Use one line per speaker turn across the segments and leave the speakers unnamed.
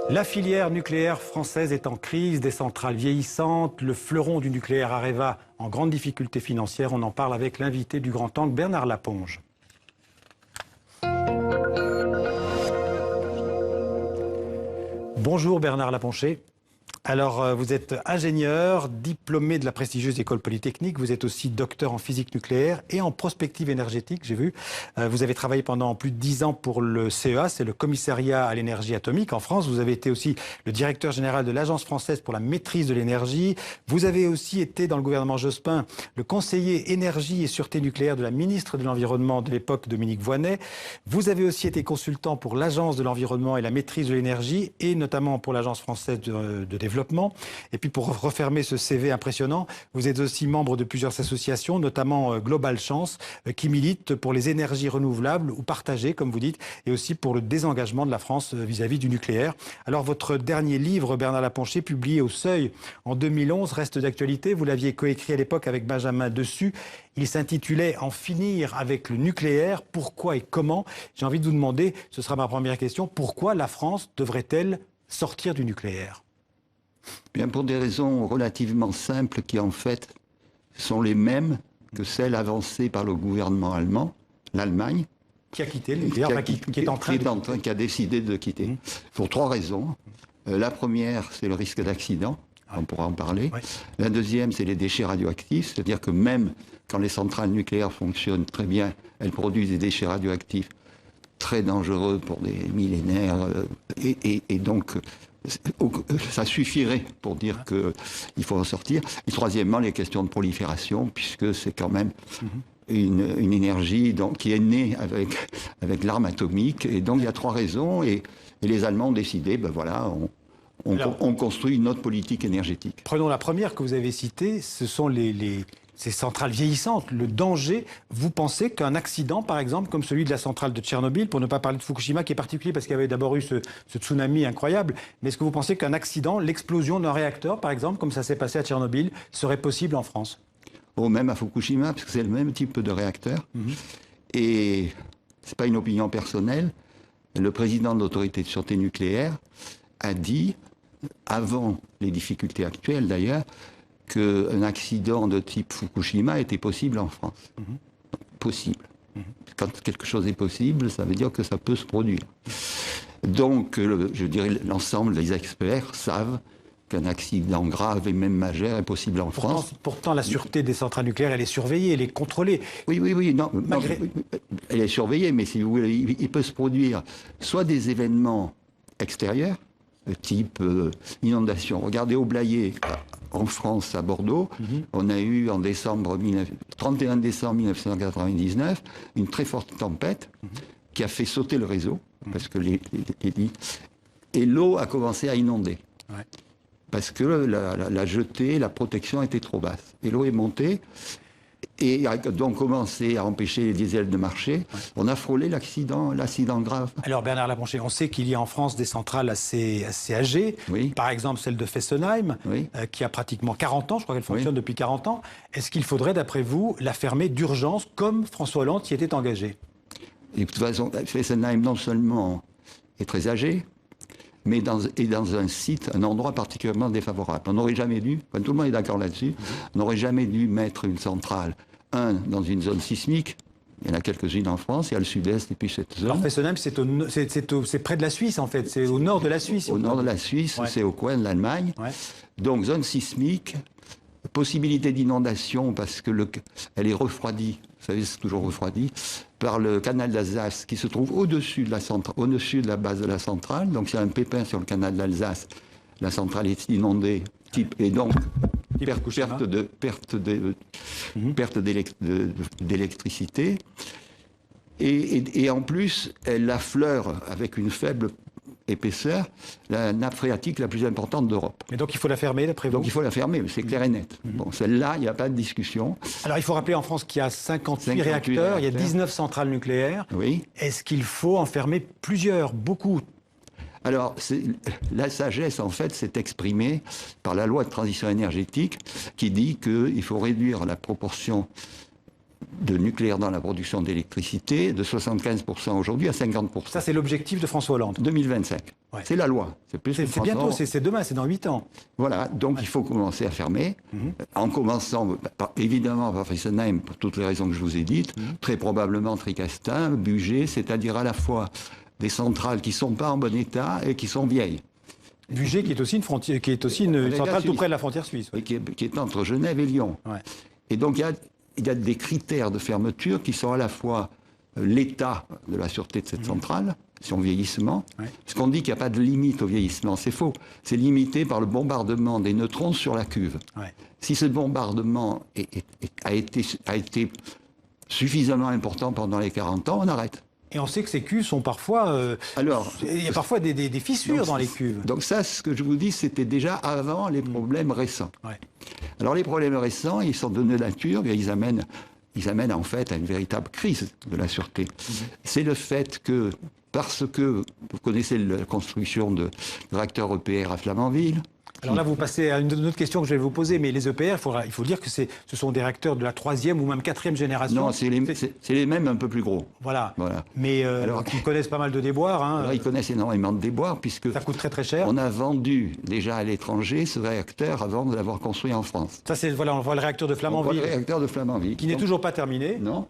La filière nucléaire française est en crise, des centrales vieillissantes, le fleuron du nucléaire Areva en grande difficulté financière. On en parle avec l'invité du Grand Angle, Bernard Laponge. Bonjour Bernard Laponché. Alors, vous êtes ingénieur, diplômé de la prestigieuse école polytechnique. Vous êtes aussi docteur en physique nucléaire et en prospective énergétique, j'ai vu. Vous avez travaillé pendant plus de 10 ans pour le CEA, c'est le commissariat à l'énergie atomique en France. Vous avez été aussi le directeur général de l'Agence française pour la maîtrise de l'énergie. Vous avez aussi été, dans le gouvernement Jospin, le conseiller énergie et sûreté nucléaire de la ministre de l'Environnement de l'époque, Dominique Voynet. Vous avez aussi été consultant pour l'Agence de l'environnement et la maîtrise de l'énergie et notamment pour l'Agence française de développement. Et puis pour refermer ce CV impressionnant, vous êtes aussi membre de plusieurs associations, notamment Global Chance, qui milite pour les énergies renouvelables ou partagées, comme vous dites, et aussi pour le désengagement de la France vis-à-vis du nucléaire. Alors votre dernier livre, Bernard Laponché, publié au Seuil en 2011, reste d'actualité. Vous l'aviez coécrit à l'époque avec Benjamin Dessus. Il s'intitulait « En finir avec le nucléaire, pourquoi et comment ?» J'ai envie de vous demander, ce sera ma première question, pourquoi la France devrait-elle sortir du nucléaire ?
Bien, pour des raisons relativement simples qui, en fait, sont les mêmes que celles avancées par le gouvernement allemand, l'Allemagne.
Qui a quitté le nucléaire, qui est en train de...
qui a décidé de quitter. Pour trois raisons. La première, c'est le risque d'accident. On pourra en parler. Ouais. La deuxième, c'est les déchets radioactifs. C'est-à-dire que même quand les centrales nucléaires fonctionnent très bien, elles produisent des déchets radioactifs très dangereux pour des millénaires. Et donc... ça suffirait pour dire qu'il faut en sortir. Et troisièmement, les questions de prolifération, puisque c'est quand même une énergie qui est née avec l'arme atomique. Et donc il y a trois raisons. Et les Allemands ont décidé, ben voilà, on construit une autre politique énergétique.
Prenons la première que vous avez citée, ce sont ces centrales vieillissantes, le danger. Vous pensez qu'un accident, par exemple, comme celui de la centrale de Tchernobyl, pour ne pas parler de Fukushima, qui est particulier parce qu'il y avait d'abord eu ce tsunami incroyable, mais est-ce que vous pensez qu'un accident, l'explosion d'un réacteur, par exemple, comme ça s'est passé à Tchernobyl, serait possible en France ?
Ou même à Fukushima, parce que c'est le même type de réacteur. Et c'est pas une opinion personnelle. Le président de l'autorité de sûreté nucléaire a dit, avant les difficultés actuelles d'ailleurs, qu'un accident de type Fukushima était possible en France. Possible. Quand quelque chose est possible, ça veut dire que ça peut se produire. Donc, je dirais, l'ensemble des experts savent qu'un accident grave et même majeur est possible en France.
Pourtant, la sûreté des centrales nucléaires, elle est surveillée, elle est contrôlée.
Oui, non, elle est surveillée, mais si vous voulez, il peut se produire soit des événements extérieurs, type inondation. Regardez au Blayais, en France, à Bordeaux, on a eu en 31 décembre 1999 une très forte tempête qui a fait sauter le réseau, parce que et l'eau a commencé à inonder. Ouais. Parce que la jetée, la protection était trop basse. Et l'eau est montée, et a donc commencé à empêcher les diesels de marcher. Ouais. On a frôlé l'accident grave.
Alors Bernard Laponché, on sait qu'il y a en France des centrales assez âgées. Oui. Par exemple celle de Fessenheim, qui a pratiquement 40 ans, je crois qu'elle fonctionne depuis 40 ans. Est-ce qu'il faudrait, d'après vous, la fermer d'urgence, comme François Hollande s'y était engagé ?
Et de toute façon, Fessenheim, non seulement est très âgé, mais dans un endroit particulièrement défavorable. On n'aurait jamais dû, tout le monde est d'accord là-dessus, on n'aurait jamais dû mettre une centrale, dans une zone sismique. Il y en a quelques-unes en France, il y a le sud-est et puis cette zone.
Alors Fessenheim, c'est près de la Suisse en fait, c'est au nord de la Suisse.
Au nord de la Suisse, c'est au coin de l'Allemagne. Ouais. Donc zone sismique, possibilité d'inondation parce que elle est refroidie, vous savez c'est toujours refroidi, par le canal d'Alsace qui se trouve au-dessus de la base de la centrale. Donc s'il y a un pépin sur le canal d'Alsace, la centrale est inondée, et donc perte d'électricité. Et en plus, elle affleure avec une faible épaisseur la nappe phréatique la plus importante d'Europe.
Et donc il faut la fermer, d'après vous ?
Donc il faut la fermer, c'est clair et net. Bon, celle-là, il n'y a pas de discussion.
Alors il faut rappeler en France qu'il y a 58 réacteurs, il y a 19 centrales nucléaires.
Oui.
Est-ce qu'il faut en fermer plusieurs, beaucoup ?
Alors, la sagesse, en fait, s'est exprimée par la loi de transition énergétique qui dit qu'il faut réduire la proportion de nucléaire dans la production d'électricité de 75% aujourd'hui à 50%.
Ça, c'est l'objectif de François Hollande.
2025. Ouais. C'est la loi.
C'est bientôt, c'est demain, c'est dans 8 ans.
Voilà, donc il faut commencer à fermer, en commençant, évidemment, par Fessenheim, pour toutes les raisons que je vous ai dites, très probablement Tricastin, Bugey, c'est-à-dire à la fois des centrales qui ne sont pas en bon état et qui sont vieilles.
Bugey, qui est aussi une frontière, qui est aussi une centrale tout près de la frontière suisse.
Ouais. Et qui est entre Genève et Lyon. Ouais. Et donc il y a des critères de fermeture qui sont à la fois l'état de la sûreté de cette centrale, son vieillissement. Ouais. Parce qu'on dit qu'il n'y a pas de limite au vieillissement, c'est faux. C'est limité par le bombardement des neutrons sur la cuve. Ouais. Si ce bombardement a été suffisamment important pendant les 40 ans, on arrête.
Et on sait que ces cuves sont parfois... il y a parfois des fissures dans les cuves.
Donc ça, ce que je vous dis, c'était déjà avant les problèmes récents. Ouais. Alors les problèmes récents, ils sont de nature, ils amènent en fait à une véritable crise de la sûreté. C'est le fait que, parce que vous connaissez la construction de réacteurs EPR à Flamanville.
Alors là, vous passez à une autre question que je vais vous poser, mais les EPR, il faut dire que ce sont des réacteurs de la 3e ou même 4e génération.
Non, c'est les mêmes un peu plus gros.
Voilà. Mais ils connaissent pas mal de déboires. Hein.
Alors, ils connaissent énormément de déboires, puisque...
Ça coûte très très cher.
On a vendu déjà à l'étranger ce réacteur avant de l'avoir construit en France.
Ça, on voit le réacteur de Flamanville.
On voit le réacteur de Flamanville.
Qui n'est toujours pas terminé.
Non.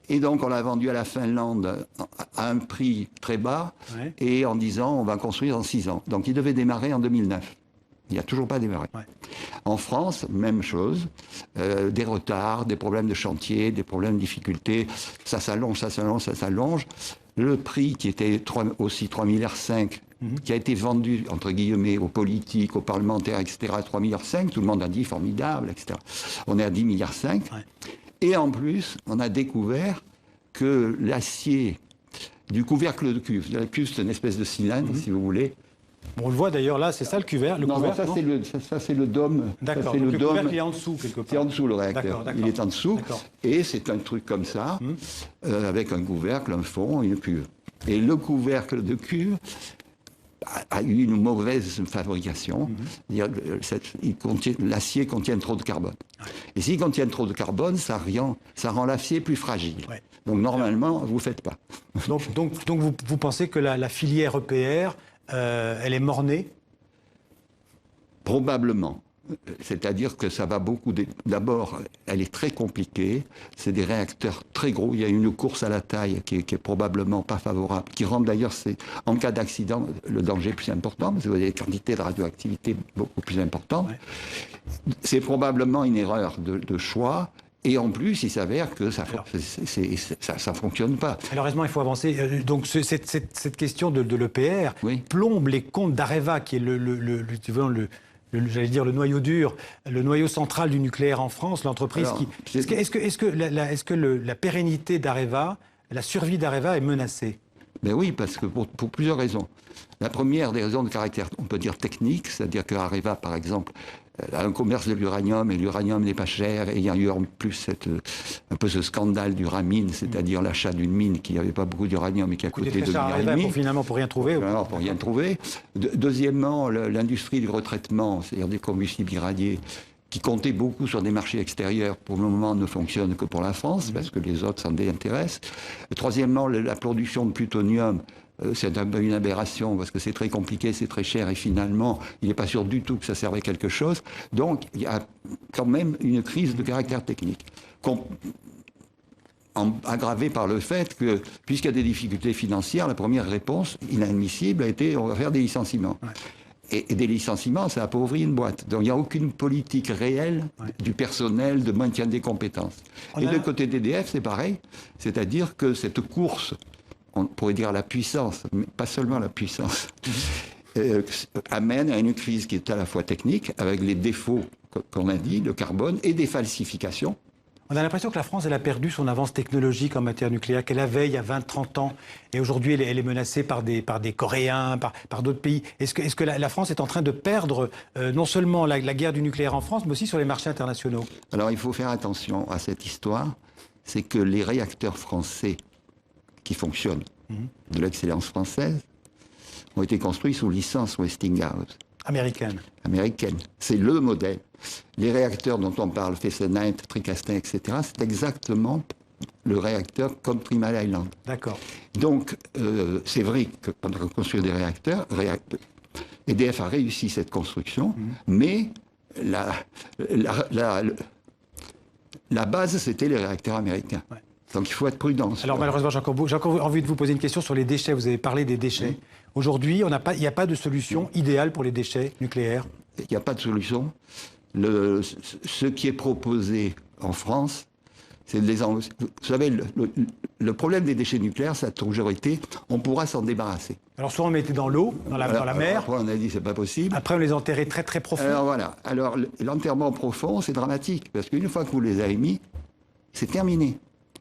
Et donc, on l'a vendu à la Finlande à un prix très bas, et en disant, on va construire en 6 ans. Donc, il devait démarrer en 2009. Il n'y a toujours pas démarré. Ouais. En France, même chose, des retards, des problèmes de chantier, des problèmes de difficultés, ça s'allonge. Le prix qui était aussi 3,5 milliards, qui a été vendu, entre guillemets, aux politiques, aux parlementaires, etc., 3,5 milliards, tout le monde a dit formidable, etc. On est à 10,5 milliards. Ouais. Et en plus, on a découvert que l'acier du couvercle de cuve, la cuve c'est une espèce de cylindre, si vous voulez.
On le voit d'ailleurs là, c'est ça le couvert.
Ça c'est le dôme.
D'accord, le couvercle est en dessous quelque part.
C'est en dessous le réacteur. Il est en dessous. Et c'est un truc comme ça, avec un couvercle, un fond, une cuve. Et le couvercle de cuve a eu une mauvaise fabrication. L'acier contient trop de carbone. Et s'il contient trop de carbone, ça rend l'acier plus fragile. Ouais. Donc normalement, vous ne faites pas.
Donc vous pensez que la filière EPR... elle est mornée?
Probablement. C'est-à-dire que ça va beaucoup... D'abord, elle est très compliquée. C'est des réacteurs très gros. Il y a une course à la taille qui est probablement pas favorable, qui rend d'ailleurs, en cas d'accident, le danger plus important, parce que vous avez des quantités de radioactivité beaucoup plus importantes. Ouais. C'est probablement une erreur de choix. Et en plus, il s'avère que ça fonctionne pas.
Malheureusement, il faut avancer. Donc, cette question de l'EPR plombe les comptes d'Areva, qui est j'allais dire le noyau dur, le noyau central du nucléaire en France, l'entreprise qui... Est-ce que la pérennité d'Areva, la survie d'Areva est menacée?
Ben oui, parce que pour plusieurs raisons. La première, des raisons de caractère, on peut dire technique, c'est-à-dire qu'Areva, par exemple, a un commerce de l'uranium, et l'uranium n'est pas cher, et il y a eu en plus un peu ce scandale du Ramin, c'est-à-dire l'achat d'une mine qui n'avait pas beaucoup d'uranium et qui a coûté 2,5 milliards.
Pour rien trouver.
Pour rien trouver. Deuxièmement, l'industrie du retraitement, c'est-à-dire des combustibles irradiés, qui comptait beaucoup sur des marchés extérieurs, pour le moment ne fonctionne que pour la France, parce que les autres s'en désintéressent. Troisièmement, la production de plutonium, c'est un peu une aberration, parce que c'est très compliqué, c'est très cher, et finalement, il n'est pas sûr du tout que ça servait à quelque chose. Donc, il y a quand même une crise de caractère technique, aggravée par le fait que, puisqu'il y a des difficultés financières, la première réponse inadmissible a été on va faire des licenciements. Ouais. Et des licenciements, ça appauvrit une boîte. Donc il n'y a aucune politique réelle du personnel de maintien des compétences. Et de côté d'EDF, c'est pareil. C'est-à-dire que cette course, on pourrait dire la puissance, mais pas seulement la puissance, amène à une crise qui est à la fois technique, avec les défauts qu'on a dit, le carbone, et des falsifications.
On a l'impression que la France, elle a perdu son avance technologique en matière nucléaire, qu'elle avait il y a 20-30 ans. Et aujourd'hui, elle est menacée par des Coréens, par d'autres pays. Est-ce que la France est en train de perdre non seulement la guerre du nucléaire en France, mais aussi sur les marchés internationaux?
Alors, il faut faire attention à cette histoire. C'est que les réacteurs français qui fonctionnent, de l'excellence française, ont été construits sous licence Westinghouse.
Américaine.
Américaine. C'est le modèle. Les réacteurs dont on parle, Fessenheim, Tricastin, etc., c'est exactement le réacteur comme Three Mile Island.
D'accord.
Donc, c'est vrai que pendant construire des réacteurs, EDF a réussi cette construction, mais la base, c'était les réacteurs américains. Ouais. Donc, il faut être prudent.
Alors, malheureusement, j'ai encore envie de vous poser une question sur les déchets. Vous avez parlé des déchets. Oui. Aujourd'hui, il n'y a pas de solution idéale pour les déchets nucléaires.
Il n'y a pas de solution. Ce qui est proposé en France, c'est de les enlever. Vous savez, le problème des déchets nucléaires, ça a toujours été, on pourra s'en débarrasser.
Alors, soit on mettait dans l'eau, dans la mer.
Après, on a dit, c'est pas possible.
Après, on les enterrait très, très profond.
Alors, voilà. Alors, l'enterrement profond, c'est dramatique. Parce qu'une fois que vous les avez mis, c'est terminé.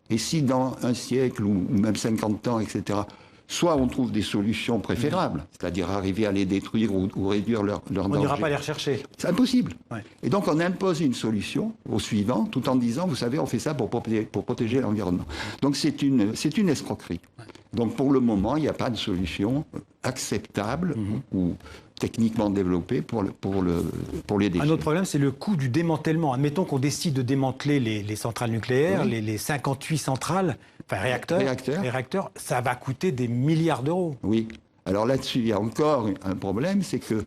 Et si dans un siècle, ou même 50 ans, etc., soit on trouve des solutions préférables, c'est-à-dire arriver à les détruire ou réduire leur danger.
On n'ira pas les rechercher.
C'est impossible.
Ouais.
Et donc on impose une solution au suivant, tout en disant, vous savez, on fait ça pour protéger l'environnement. Donc c'est une escroquerie. Ouais. Donc pour le moment, il n'y a pas de solution acceptable ou techniquement développée pour les déchets.
Un autre problème, c'est le coût du démantèlement. Admettons qu'on décide de démanteler les centrales nucléaires, oui. les 58 centrales, enfin réacteurs, ça va coûter des milliards d'euros.
Oui. Alors là-dessus, il y a encore un problème, c'est que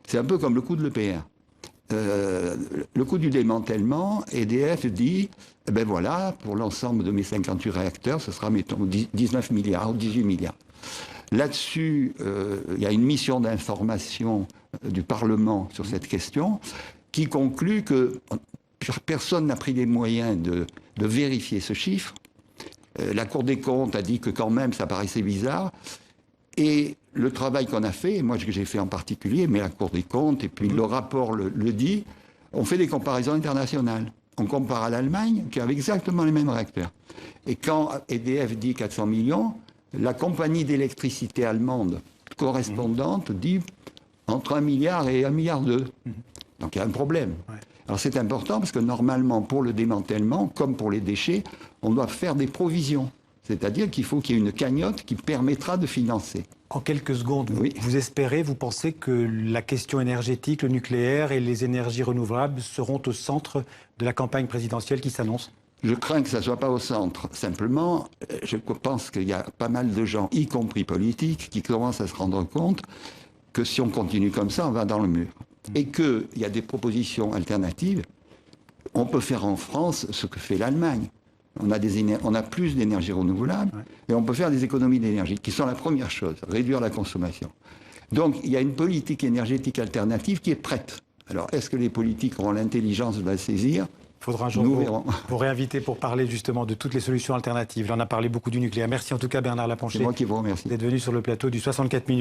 c'est un peu comme le coût de l'EPR. Le coût du démantèlement, EDF dit, eh ben voilà, pour l'ensemble de mes 58 réacteurs, ce sera, mettons, 19 milliards ou 18 milliards. Là-dessus, il y a une mission d'information du Parlement sur cette question qui conclut que personne n'a pris les moyens de vérifier ce chiffre. La Cour des comptes a dit que quand même ça paraissait bizarre. Et le travail qu'on a fait, moi que j'ai fait en particulier, mais la Cour des comptes et puis le rapport le dit, on fait des comparaisons internationales. On compare à l'Allemagne qui avait exactement les mêmes réacteurs. Et quand EDF dit 400 millions, la compagnie d'électricité allemande correspondante dit entre 1 milliard et 1,2 milliard. Donc il y a un problème. Ouais. Alors c'est important parce que normalement, pour le démantèlement, comme pour les déchets, on doit faire des provisions. C'est-à-dire qu'il faut qu'il y ait une cagnotte qui permettra de financer.
En quelques secondes, vous espérez, vous pensez que la question énergétique, le nucléaire et les énergies renouvelables seront au centre de la campagne présidentielle qui s'annonce ?
Je crains que ça ne soit pas au centre. Simplement, je pense qu'il y a pas mal de gens, y compris politiques, qui commencent à se rendre compte que si on continue comme ça, on va dans le mur. Et qu'il y a des propositions alternatives. On peut faire en France ce que fait l'Allemagne. On a plus d'énergie renouvelable et on peut faire des économies d'énergie, qui sont la première chose, réduire la consommation. Donc, il y a une politique énergétique alternative qui est prête. Alors, est-ce que les politiques auront l'intelligence de la saisir ?
Il faudra un jour vous réinviter pour parler justement de toutes les solutions alternatives. Là, on a parlé beaucoup du nucléaire. Merci en tout cas Bernard Laponcher.
C'est moi qui vous remercie.
D'être venu sur le plateau du 64 minutes.